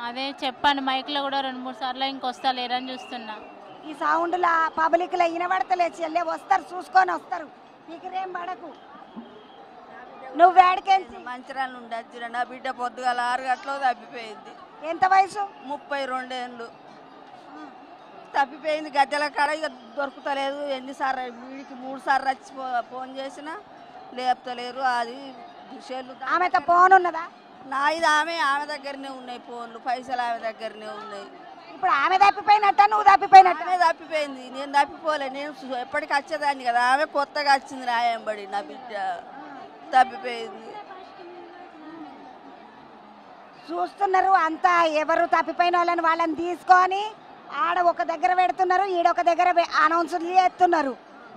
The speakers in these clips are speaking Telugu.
అదే చెప్పండి మైక్లో కూడా 2-3 సార్లు ఇంకొస్తా లేరని చూస్తున్నా. ఈ సౌండ్లా పబ్లిక్లో వినబడతలేదు చెల్లె, వస్తారు చూసుకొని వస్తారు, నీకురేం పడకు. నువ్వు వేడికెళ్ళి మంచిరాలు ఉండొచ్చు. నా బిడ్డ పొద్దుగాల 6 గంటలకు తప్పిపోయింది. ఎంత వయసు? 32 ఏళ్ళు తప్పిపోయింది. గద్దెల కాడ ఇక దొరుకుతలేదు. ఎన్నిసార్లు వీడికి 3 సార్లు వచ్చి ఫోన్ చేసినా లేపుతలేరు. అది విషయాలు ఆమెతో ఫోన్ ఉన్నదా? నాది ఆమె దగ్గరనే ఉన్నాయి ఫోన్లు, పైసలు ఆమె దగ్గరనే ఉన్నాయి. ఇప్పుడు ఆమె తప్పిపోయినట్ట నువ్వు తప్పిపోయినట్ట? ఆమె తప్పిపోయింది, నేను తప్పిపోలే. నేను ఎప్పటికి వచ్చేదాన్ని కదా, ఆమె కొత్తగా వచ్చింది రాయంబడి. నా బిడ్డ తప్పిపోయింది. చూస్తున్నారు అంతా, ఎవరు తప్పిపోయిన వాళ్ళని తీసుకొని ఆడ ఒక దగ్గర పెడుతున్నారు, ఈడొక దగ్గర అనౌన్సులు చేస్తున్నారు.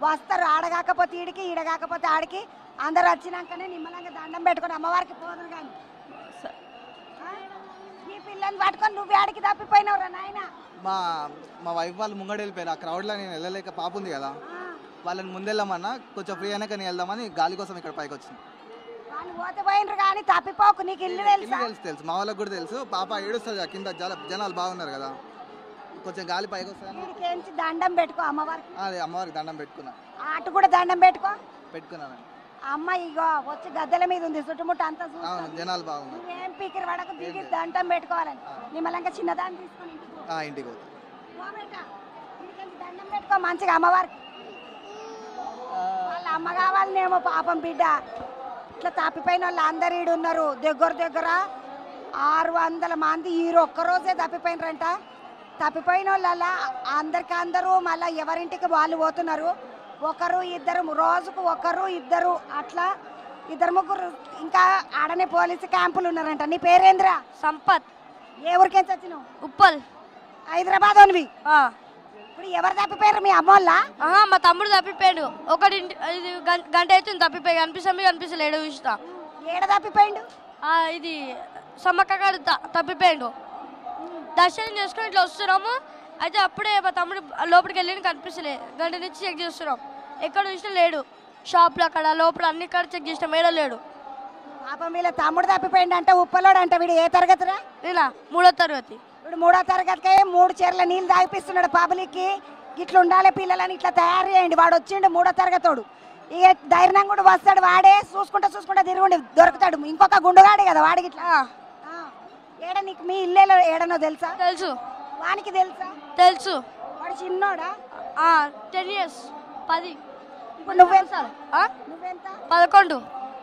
వస్తారు, ఆడగాకపోతే ఈడికి, ఈడగాకపోతే ఆడికి. అందరు వచ్చినాకనే నిమ్మలంగా దండం పెట్టుకొని అమ్మవారికి పోదురు. కానీ ఈ పిల్లని పట్టుకొని నువ్వు ఆడికి తప్పిపోయినవురా నాయన? మా వైఫ్ వాళ్ళు ముంగడు వెళ్ళిపోయారు. ఆ క్రౌడ్లో నేను వెళ్ళలేక, పాప ఉంది కదా, వాళ్ళని ముందెళ్ళమన్నా కొంచెం ఫ్రీ అయినాక నేను వెళ్దామని గాలి కోసం ఇక్కడ పైకి వచ్చింది. వాళ్ళు పోతే పోయినరు కానీ తప్పిపోకు. నీకు ఇల్లు తెలుసు, మా వాళ్ళకి కూడా తెలుసు. పాప ఏడుస్తుంది కింద, జనాలు బాగున్నారు కదా, కొంచెం గాలి పైకి వస్తుంది. దండం పెట్టుకో అమ్మవారికి. అదే అమ్మవారికి దండం పెట్టుకున్నా. అటు కూడా దండం పెట్టుకున్నాను. అమ్మ ఇగో వచ్చి గద్దెల మీద ఉంది, చుట్టుముట్ట అంతా జనాలు బాగున్నారు. నువ్వేం పీకిరి పడకు, దిగి దండం పెట్టుకోవాలని. నిమ్మలంగా చిన్నదాన్ని తీసుకొని ఇంటికి దండం పెట్టుకో మంచిగా అమ్మవారికి. వాళ్ళ అమ్మ కావాలనేమో పాపం బిడ్డ. ఇట్లా తప్పిపోయిన వాళ్ళు అందరు ఈడు ఉన్నారు. దగ్గర 600 మంది ఈ ఒక్కరోజే తప్పిపోయినరంట. తప్పిపోయిన వాళ్ళ అందరూ మళ్ళీ ఎవరింటికి వాళ్ళు పోతున్నారు. ఒకరు ఇద్దరు, రోజుకు ఒకరు ఇద్దరు, అట్లా 2-3. ఇంకా ఆడనే పోలీసు క్యాంపులు ఉన్నారంట. నీ పేరేంద్రా? సంపత్. ఏ ఊరికేం చచ్చినావు? ఉప్పల్, హైదరాబాద్ ఓన్వి. ఇప్పుడు ఎవరు తప్పిపోయారు? మీ అమ్మోళ్ళ? మా తమ్ముడు తప్పిపోయాడు. ఒకటి గంట అవుతుంది తప్పిపోయి, కనిపిస్తలేడు. చూస్తా ఏడ తప్పిపోయిండు? ఇది సమ్మక్క కాడు తప్పిపోయాడు. దర్శనం చేసుకుని ఇట్లా వస్తున్నాము. అయితే అప్పుడే మా తమ్ముడు లోపలికి వెళ్ళి కనిపిస్తలే. గంట నుంచి చెక్ చేస్తున్నాం, ఎక్కడ చూసినా లేడు. షాప్లో అక్కడ లోపల అన్ని కాడ చెక్ చేసిన మేడ లేడు. పాపం వీళ్ళ తమ్ముడు తప్పిపోయిండు అంటే ఉప్పలోడు అంట. వీడు ఏ తరగతిరా? నేనా 3వ తరగతి. వీడు 3వ తరగతికే 3 చీరల నీళ్ళు తాగిపిస్తున్నాడు పబ్లిక్కి. ఇట్లా ఉండాలి పిల్లలని, ఇట్లా తయారు చేయండి. వాడు వచ్చిండు 3వ తరగతోడు. ఇక ధైర్యం కూడా వస్తాడు. వాడే చూసుకుంటా తిరుగుండి దొరుకుతాడు. ఇంకొక గుండుగాడే కదా వాడికి. ఇట్లా ఏడ నీకు మీ ఇల్లేలో ఏడనో తెలుసా? తెలుసు. వానికి తెలుసా? తెలుసు. వాడు చిన్నోడా? 10 years 10. ఇప్పుడు నువ్వెంత? 11.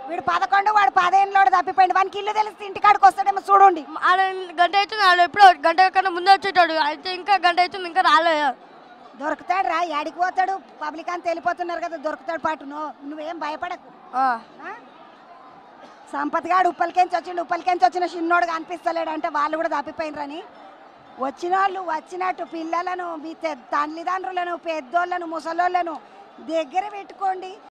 వీడు 11, వాడు 10 ఏళ్ళోడు తప్పిపోయింది. వానికి ఇల్లు తెలిస్తే ఇంటికాడికి వస్తాడేమో చూడండి. గంట అవుతుంది, వాళ్ళు ఎప్పుడో గంట కన్నా ముందే వచ్చేటాడు. అయితే ఇంకా గంట అవుతుంది, ఇంకా రాలేదు. దొరుకుతాడు రా, యాడికి పోతాడు? పబ్లిక్ అంతా వెళ్ళిపోతున్నారు కదా, దొరుకుతాడు పాటు. నువ్వేం భయపడకు. సంపత్ గాడు ఉప్పలికెంచి వచ్చిన చిన్నోడు కనిపిస్తలేడు అంటే వాళ్ళు కూడా తప్పిపోయినరని. వచ్చిన వాళ్ళు వచ్చినట్టు పిల్లలను, మీ తల్లిదండ్రులను, పెద్దోళ్ళను, ముసలోళ్ళను దగ్గర పెట్టుకోండి.